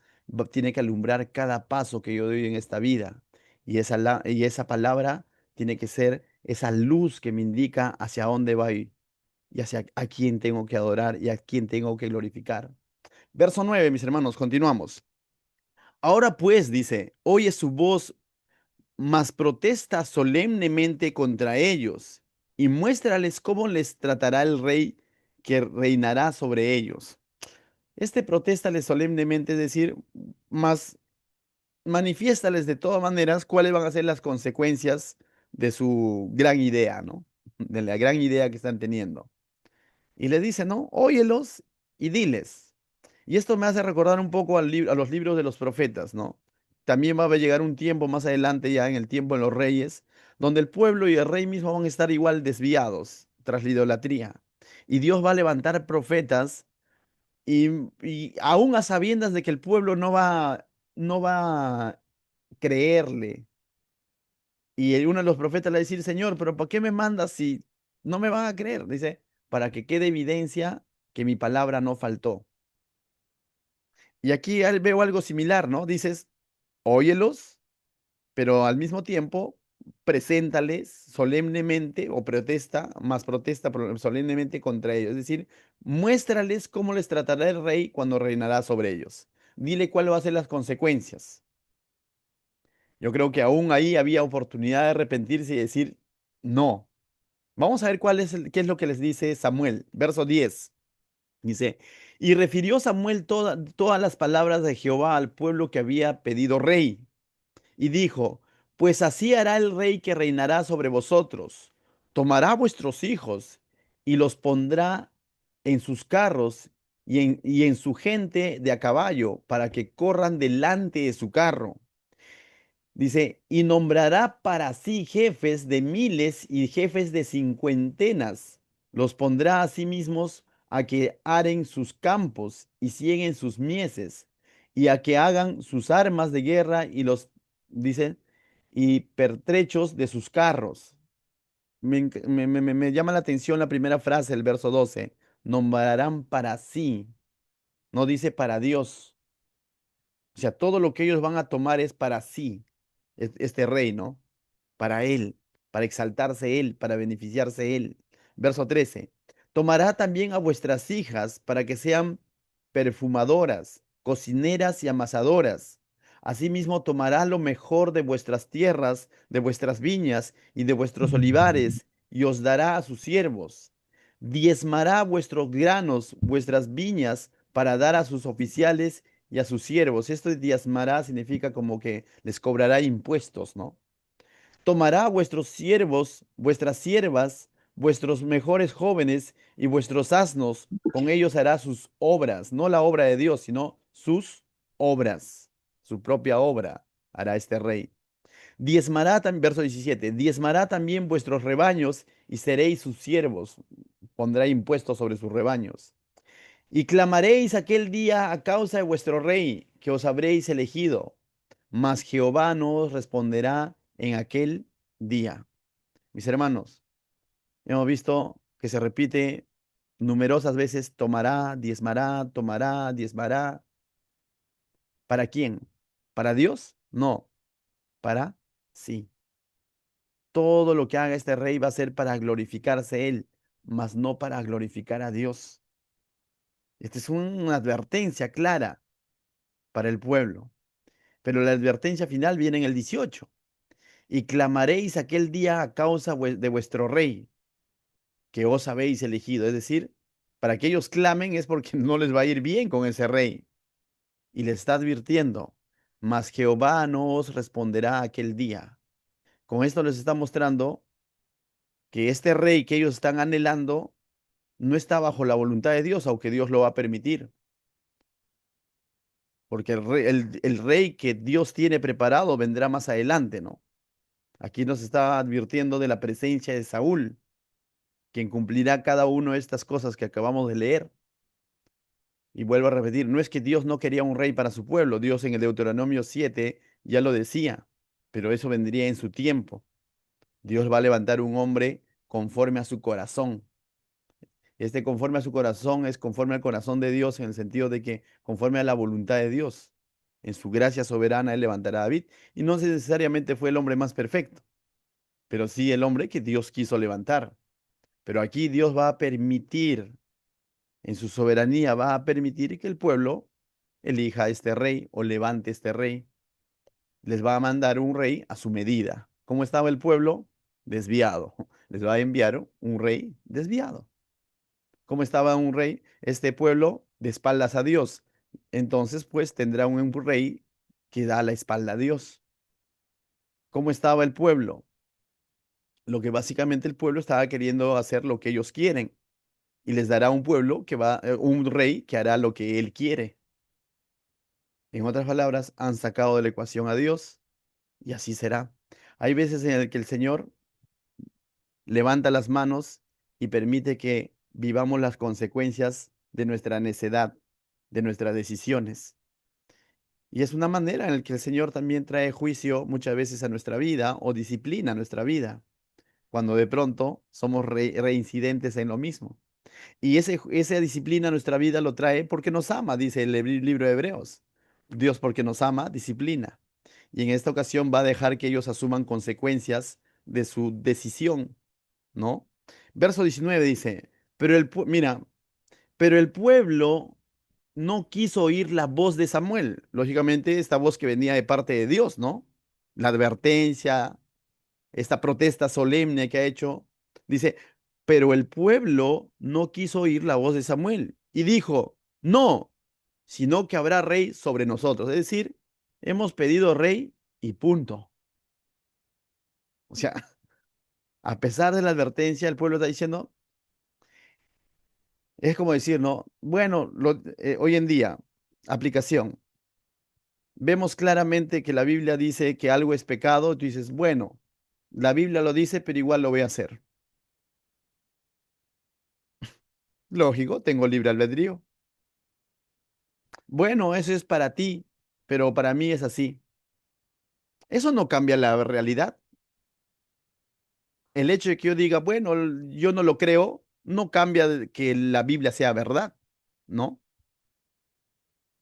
tiene que alumbrar cada paso que yo doy en esta vida. Y esa palabra tiene que ser esa luz que me indica hacia dónde voy y hacia a quién tengo que adorar y a quién tengo que glorificar. Verso 9, mis hermanos, continuamos. Ahora pues, dice, oye su voz, mas protesta solemnemente contra ellos y muéstrales cómo les tratará el rey que reinará sobre ellos. Este protéstales solemnemente, es decir, más manifiéstales de todas maneras cuáles van a ser las consecuencias de su gran idea, ¿no? De la gran idea que están teniendo. Y le dice, ¿no? Óyelos y diles. Y esto me hace recordar un poco a los libros de los profetas, ¿no? También va a llegar un tiempo más adelante, ya en el tiempo de los reyes, donde el pueblo y el rey mismo van a estar igual desviados tras la idolatría. Y Dios va a levantar profetas y aún a sabiendas de que el pueblo no va a creerle. Y uno de los profetas le va a decir, Señor, pero ¿por qué me mandas si no me van a creer? Dice, para que quede evidencia que mi palabra no faltó. Y aquí veo algo similar, ¿no? Dices, óyelos, pero al mismo tiempo, preséntales solemnemente o protesta, más protesta solemnemente contra ellos. Es decir, muéstrales cómo les tratará el rey cuando reinará sobre ellos. Dile cuáles van a ser las consecuencias. Yo creo que aún ahí había oportunidad de arrepentirse y decir, no. Vamos a ver qué es lo que les dice Samuel. Verso 10. Dice, y refirió Samuel todas las palabras de Jehová al pueblo que había pedido rey. y dijo, pues así hará el rey que reinará sobre vosotros. Tomará vuestros hijos y los pondrá en sus carros y en su gente de a caballo para que corran delante de su carro. Dice, y nombrará para sí jefes de miles y jefes de cincuentenas. Los pondrá a sí mismos a que aren sus campos y cieguen sus mieses, y a que hagan sus armas de guerra y dice, y pertrechos de sus carros. Me llama la atención la primera frase del verso 12. Nombrarán para sí, no dice para Dios. O sea, todo lo que ellos van a tomar es para sí, este rey, ¿no? Para él, para exaltarse él, para beneficiarse él. Verso 13. Tomará también a vuestras hijas para que sean perfumadoras, cocineras y amasadoras. Asimismo tomará lo mejor de vuestras tierras, de vuestras viñas y de vuestros olivares, y os dará a sus siervos. Diezmará vuestros granos, vuestras viñas, para dar a sus oficiales y a sus siervos. Esto de diezmará significa como que les cobrará impuestos, ¿no? Tomará vuestros siervos, vuestras siervas, vuestros mejores jóvenes y vuestros asnos, con ellos hará sus obras, no la obra de Dios, sino sus obras, su propia obra hará este rey. Diezmará también, verso 17, diezmará también vuestros rebaños y seréis sus siervos, pondrá impuestos sobre sus rebaños. Y clamaréis aquel día a causa de vuestro rey, que os habréis elegido, mas Jehová no os responderá en aquel día. Mis hermanos, hemos visto que se repite numerosas veces, tomará, diezmará. ¿Para quién? ¿Para Dios? No, para sí. Todo lo que haga este rey va a ser para glorificarse él, mas no para glorificar a Dios. Esta es una advertencia clara para el pueblo. Pero la advertencia final viene en el 18. Y clamaréis aquel día a causa de vuestro rey, que os habéis elegido. Es decir, para que ellos clamen es porque no les va a ir bien con ese rey. Y les está advirtiendo, mas Jehová no os responderá aquel día. Con esto les está mostrando que este rey que ellos están anhelando no está bajo la voluntad de Dios, aunque Dios lo va a permitir. Porque el rey que Dios tiene preparado vendrá más adelante, ¿no? Aquí nos está advirtiendo de la presencia de Saúl, quien cumplirá cada una de estas cosas que acabamos de leer. Y vuelvo a repetir, no es que Dios no quería un rey para su pueblo, Dios en el Deuteronomio 7 ya lo decía, pero eso vendría en su tiempo. Dios va a levantar un hombre conforme a su corazón. Este conforme a su corazón es conforme al corazón de Dios en el sentido de que conforme a la voluntad de Dios. En su gracia soberana Él levantará a David y no necesariamente fue el hombre más perfecto, pero sí el hombre que Dios quiso levantar. Pero aquí Dios va a permitir, en su soberanía, va a permitir que el pueblo elija a este rey o levante este rey. Les va a mandar un rey a su medida. ¿Cómo estaba el pueblo? Desviado. Les va a enviar un rey desviado. ¿Cómo estaba un rey? Este pueblo de espaldas a Dios. Entonces, pues tendrá un rey que da la espalda a Dios. ¿Cómo estaba el pueblo? Lo que básicamente el pueblo estaba queriendo hacer lo que ellos quieren y les dará un pueblo un rey que hará lo que él quiere. En otras palabras, han sacado de la ecuación a Dios y así será. Hay veces en el que el Señor levanta las manos y permite que vivamos las consecuencias de nuestra necedad, de nuestras decisiones. Y es una manera en la que el Señor también trae juicio muchas veces a nuestra vida o disciplina a nuestra vida, cuando de pronto somos reincidentes en lo mismo. Y esa disciplina a nuestra vida lo trae porque nos ama, dice el libro de Hebreos. Dios porque nos ama, disciplina. Y en esta ocasión va a dejar que ellos asuman consecuencias de su decisión, ¿no? Verso 19 dice, mira, pero el pueblo no quiso oír la voz de Samuel. Lógicamente, esta voz que venía de parte de Dios, ¿no? La advertencia, esta protesta solemne que ha hecho, dice, pero el pueblo no quiso oír la voz de Samuel y dijo, no, sino que habrá rey sobre nosotros. Es decir, hemos pedido rey y punto. O sea, a pesar de la advertencia, el pueblo está diciendo, es como decir, ¿no? Bueno, hoy en día, aplicación, vemos claramente que la Biblia dice que algo es pecado, tú dices, bueno, la Biblia lo dice, pero igual lo voy a hacer. Lógico, tengo libre albedrío. Bueno, eso es para ti, pero para mí es así. Eso no cambia la realidad. El hecho de que yo diga, bueno, yo no lo creo, no cambia que la Biblia sea verdad, ¿no?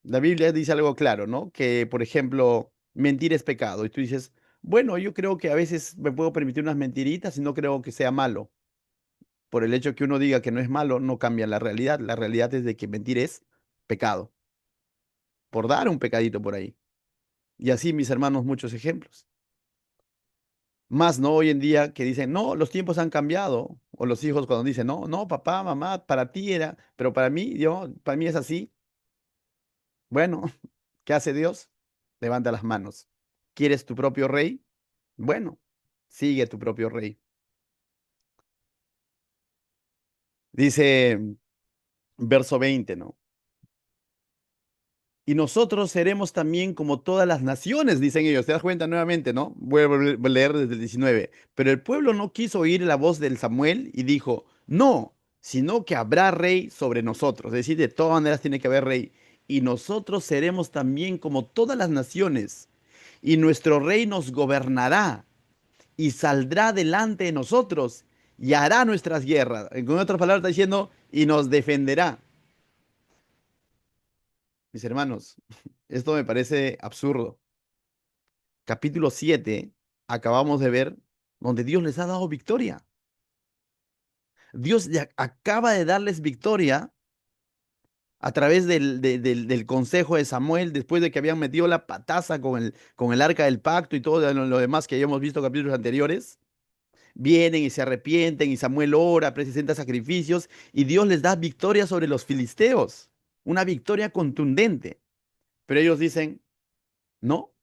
La Biblia dice algo claro, ¿no? Que, por ejemplo, mentir es pecado. Y tú dices, bueno, yo creo que a veces me puedo permitir unas mentiritas y no creo que sea malo. Por el hecho que uno diga que no es malo, no cambia la realidad. La realidad es de que mentir es pecado, por dar un pecadito por ahí. Y así, mis hermanos, muchos ejemplos. Más, ¿no? Hoy en día que dicen, no, los tiempos han cambiado. O los hijos cuando dicen, no, no, papá, mamá, para ti era, pero para mí es así. Bueno, ¿qué hace Dios? Levanta las manos. ¿Quieres tu propio rey? Bueno, sigue tu propio rey. Dice verso 20, ¿no? Y nosotros seremos también como todas las naciones, dicen ellos. ¿Te das cuenta nuevamente, no? Voy a leer desde el 19. Pero el pueblo no quiso oír la voz del Samuel y dijo, no, sino que habrá rey sobre nosotros. Es decir, de todas maneras tiene que haber rey. Y nosotros seremos también como todas las naciones. Y nuestro rey nos gobernará y saldrá delante de nosotros y hará nuestras guerras. Con otras palabras está diciendo, y nos defenderá. Mis hermanos, esto me parece absurdo. Capítulo 7 acabamos de ver, donde Dios les ha dado victoria. Dios ya acaba de darles victoria a través del consejo de Samuel, después de que habían metido la pataza con el arca del pacto y todo lo demás que habíamos visto en capítulos anteriores. Vienen y se arrepienten y Samuel ora, presenta sacrificios y Dios les da victoria sobre los filisteos. Una victoria contundente. Pero ellos dicen, no,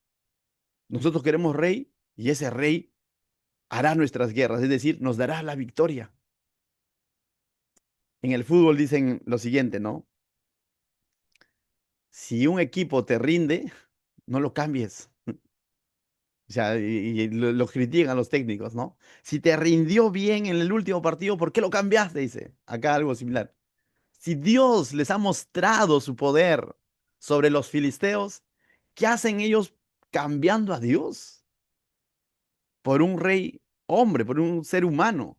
nosotros queremos rey y ese rey hará nuestras guerras, es decir, nos dará la victoria. En el fútbol dicen lo siguiente, ¿no? Si un equipo te rinde, no lo cambies. O sea, y lo critican los técnicos, ¿no? Si te rindió bien en el último partido, ¿por qué lo cambiaste? Dice. Acá algo similar. Si Dios les ha mostrado su poder sobre los filisteos, ¿qué hacen ellos cambiando a Dios por un rey hombre, por un ser humano?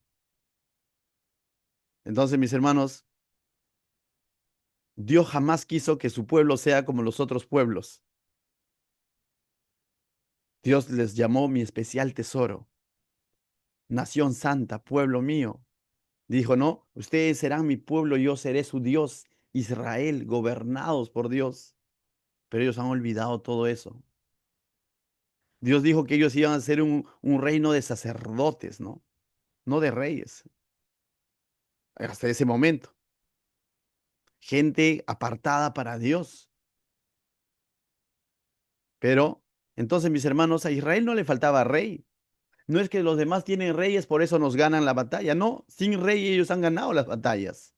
Entonces, mis hermanos, Dios jamás quiso que su pueblo sea como los otros pueblos. Dios les llamó mi especial tesoro, nación santa, pueblo mío. Dijo, no, ustedes serán mi pueblo, yo seré su Dios, Israel, gobernados por Dios. Pero ellos han olvidado todo eso. Dios dijo que ellos iban a ser un reino de sacerdotes, ¿no? No de reyes, hasta ese momento. Gente apartada para Dios. Pero entonces, mis hermanos, a Israel no le faltaba rey. No es que los demás tienen reyes, por eso nos ganan la batalla. No, sin rey ellos han ganado las batallas.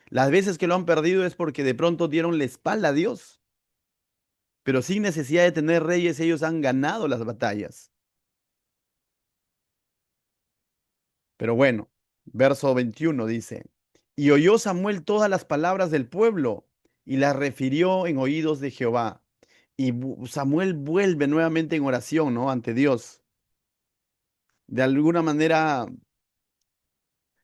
Las veces que lo han perdido es porque de pronto dieron la espalda a Dios. Pero sin necesidad de tener reyes, ellos han ganado las batallas. Pero bueno, verso 21 dice, y oyó Samuel todas las palabras del pueblo y las refirió en oídos de Jehová. Y Samuel vuelve nuevamente en oración, ¿no? Ante Dios. De alguna manera,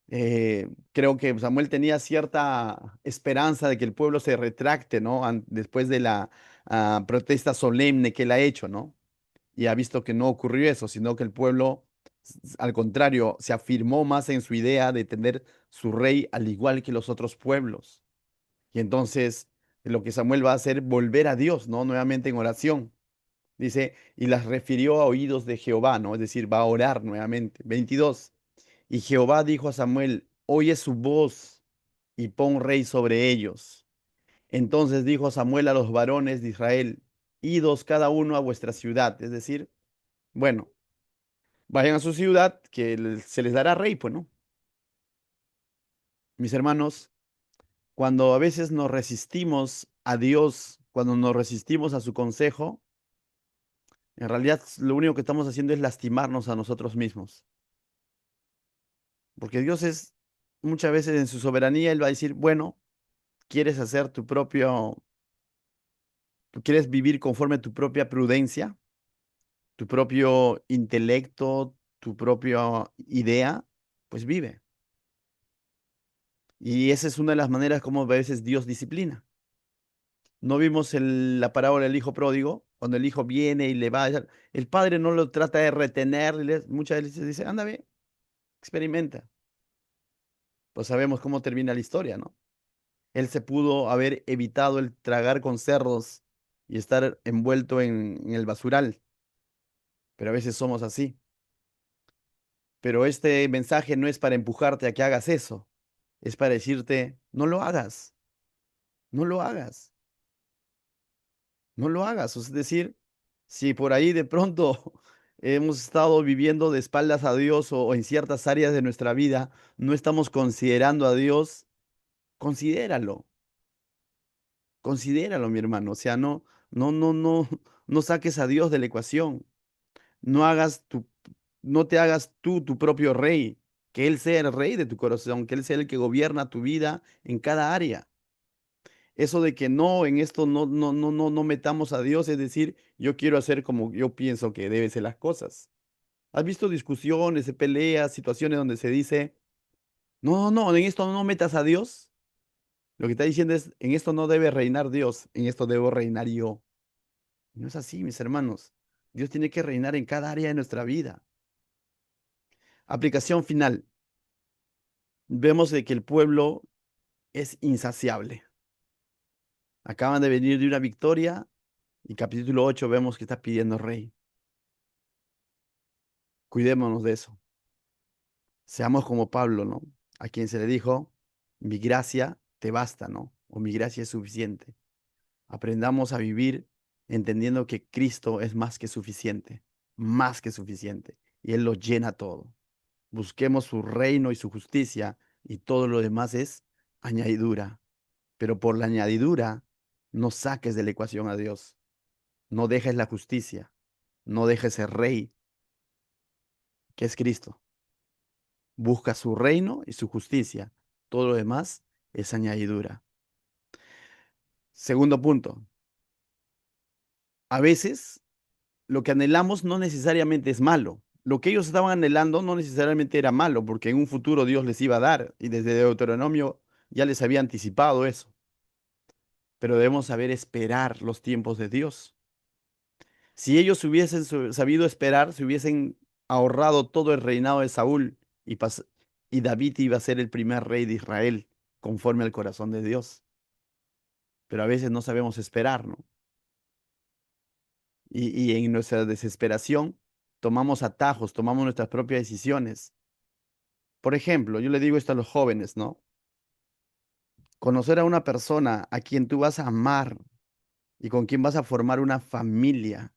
creo que Samuel tenía cierta esperanza de que el pueblo se retracte, ¿no? Después de la protesta solemne que él ha hecho, ¿no? Y ha visto que no ocurrió eso, sino que el pueblo, al contrario, se afirmó más en su idea de tener su rey al igual que los otros pueblos. Y entonces lo que Samuel va a hacer, volver a Dios, ¿no? Nuevamente en oración. Dice, y las refirió a oídos de Jehová, ¿no? Es decir, va a orar nuevamente. 22. Y Jehová dijo a Samuel, oye su voz y pon rey sobre ellos. Entonces dijo Samuel a los varones de Israel, idos cada uno a vuestra ciudad, es decir, Bueno, vayan a su ciudad, que se les dará rey, pues, ¿no? Mis hermanos, cuando a veces nos resistimos a Dios, cuando nos resistimos a su consejo, en realidad lo único que estamos haciendo es lastimarnos a nosotros mismos. Porque Dios es, muchas veces en su soberanía, Él va a decir, bueno, ¿quieres hacer tu propio, tú quieres vivir conforme a tu propia prudencia, tu propio intelecto, tu propia idea? Pues vive. Y esa es una de las maneras como a veces Dios disciplina. ¿No vimos la parábola del hijo pródigo? Cuando el hijo viene y le va a el padre no lo trata de retener, muchas veces dice, anda, ve, experimenta. Pues sabemos cómo termina la historia, ¿no? Él se pudo haber evitado el tragar con cerdos y estar envuelto en el basural, pero a veces somos así. Pero este mensaje no es para empujarte a que hagas eso, es para decirte, no lo hagas, no lo hagas, no lo hagas. Es decir, si por ahí de pronto hemos estado viviendo de espaldas a Dios o en ciertas áreas de nuestra vida no estamos considerando a Dios, considéralo, considéralo, mi hermano. O sea, no saques a Dios de la ecuación. No hagas no te hagas tú tu propio rey, que Él sea el rey de tu corazón, que Él sea el que gobierna tu vida en cada área. Eso de que no, en esto no metamos a Dios, es decir, yo quiero hacer como yo pienso que deben ser las cosas. ¿Has visto discusiones, peleas, situaciones donde se dice, no, en esto no metas a Dios? Lo que está diciendo es, en esto no debe reinar Dios, en esto debo reinar yo. No es así, mis hermanos. Dios tiene que reinar en cada área de nuestra vida. Aplicación final. Vemos de que el pueblo es insaciable. Acaban de venir de una victoria y capítulo 8 vemos que está pidiendo rey. Cuidémonos de eso. Seamos como Pablo, ¿no? A quien se le dijo, mi gracia te basta, ¿no? O mi gracia es suficiente. Aprendamos a vivir entendiendo que Cristo es más que suficiente, y Él lo llena todo. Busquemos su reino y su justicia, y todo lo demás es añadidura. Pero por la añadidura, no saques de la ecuación a Dios. No dejes la justicia. No dejes el rey, que es Cristo. Busca su reino y su justicia. Todo lo demás es añadidura. Segundo punto. A veces lo que anhelamos no necesariamente es malo. Lo que ellos estaban anhelando no necesariamente era malo, porque en un futuro Dios les iba a dar, y desde Deuteronomio ya les había anticipado eso. Pero debemos saber esperar los tiempos de Dios. Si ellos hubiesen sabido esperar, se hubiesen ahorrado todo el reinado de Saúl y David iba a ser el primer rey de Israel, conforme al corazón de Dios. Pero a veces no sabemos esperar, ¿no? Y en nuestra desesperación tomamos atajos, tomamos nuestras propias decisiones. Por ejemplo, yo le digo esto a los jóvenes, ¿no? Conocer a una persona a quien tú vas a amar y con quien vas a formar una familia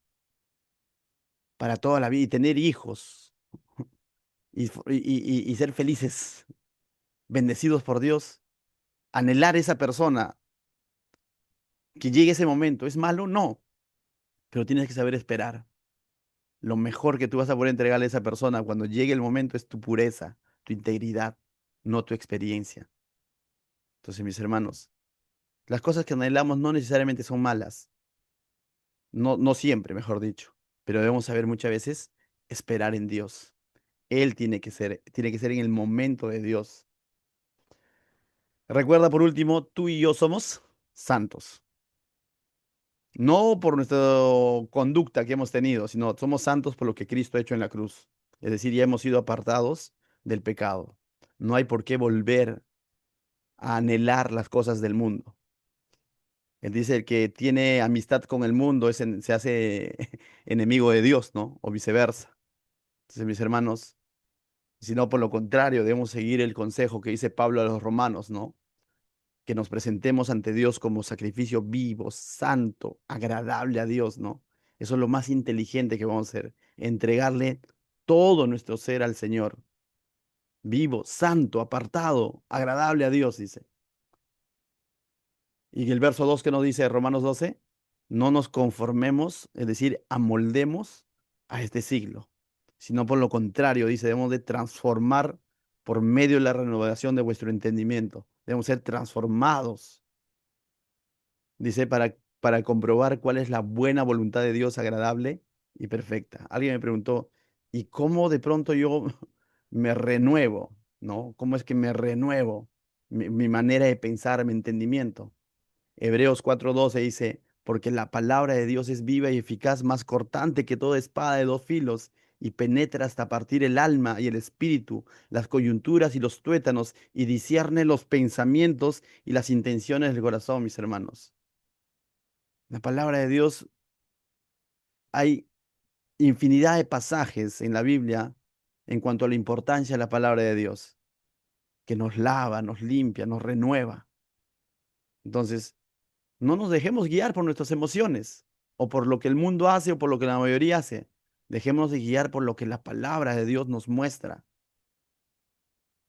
para toda la vida y tener hijos y ser felices, bendecidos por Dios, anhelar esa persona, que llegue ese momento. ¿Es malo? No, pero tienes que saber esperar. Lo mejor que tú vas a poder entregarle a esa persona cuando llegue el momento es tu pureza, tu integridad, no tu experiencia. Entonces, mis hermanos, las cosas que anhelamos no necesariamente son malas, no siempre, mejor dicho, pero debemos saber muchas veces esperar en Dios. Él tiene que ser en el momento de Dios. Recuerda por último, tú y yo somos santos. No por nuestra conducta que hemos tenido, sino somos santos por lo que Cristo ha hecho en la cruz. Es decir, ya hemos sido apartados del pecado. No hay por qué volver a anhelar las cosas del mundo. Él dice, el que tiene amistad con el mundo se hace enemigo de Dios, ¿no? O viceversa. Entonces, mis hermanos, sino por lo contrario, debemos seguir el consejo que dice Pablo a los romanos, ¿no? Que nos presentemos ante Dios como sacrificio vivo, santo, agradable a Dios, ¿no? Eso es lo más inteligente que vamos a hacer. entregarle todo nuestro ser al Señor, vivo, santo, apartado, agradable a Dios, dice. Y el verso 2 que nos dice Romanos 12, no nos conformemos, es decir, amoldemos a este siglo, sino por lo contrario, dice, debemos de transformar por medio de la renovación de vuestro entendimiento. Debemos ser transformados, dice, para comprobar cuál es la buena voluntad de Dios agradable y perfecta. Alguien me preguntó, ¿y cómo de pronto yo me renuevo? ¿No? ¿Cómo es que me renuevo mi manera de pensar, mi entendimiento? Hebreos 4:12 dice, porque la palabra de Dios es viva y eficaz, más cortante que toda espada de dos filos, y penetra hasta partir el alma y el espíritu, las coyunturas y los tuétanos, y discierne los pensamientos y las intenciones del corazón, mis hermanos. La palabra de Dios, hay infinidad de pasajes en la Biblia en cuanto a la importancia de la palabra de Dios, que nos lava, nos limpia, nos renueva. Entonces, no nos dejemos guiar por nuestras emociones o por lo que el mundo hace o por lo que la mayoría hace. Dejémonos de guiar por lo que la palabra de Dios nos muestra.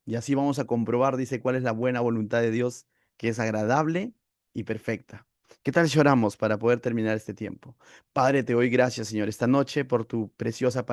Y así vamos a comprobar, dice, cuál es la buena voluntad de Dios, que es agradable y perfecta. ¿Qué tal si oramos para poder terminar este tiempo? Padre, te doy gracias, Señor, esta noche por tu preciosa palabra.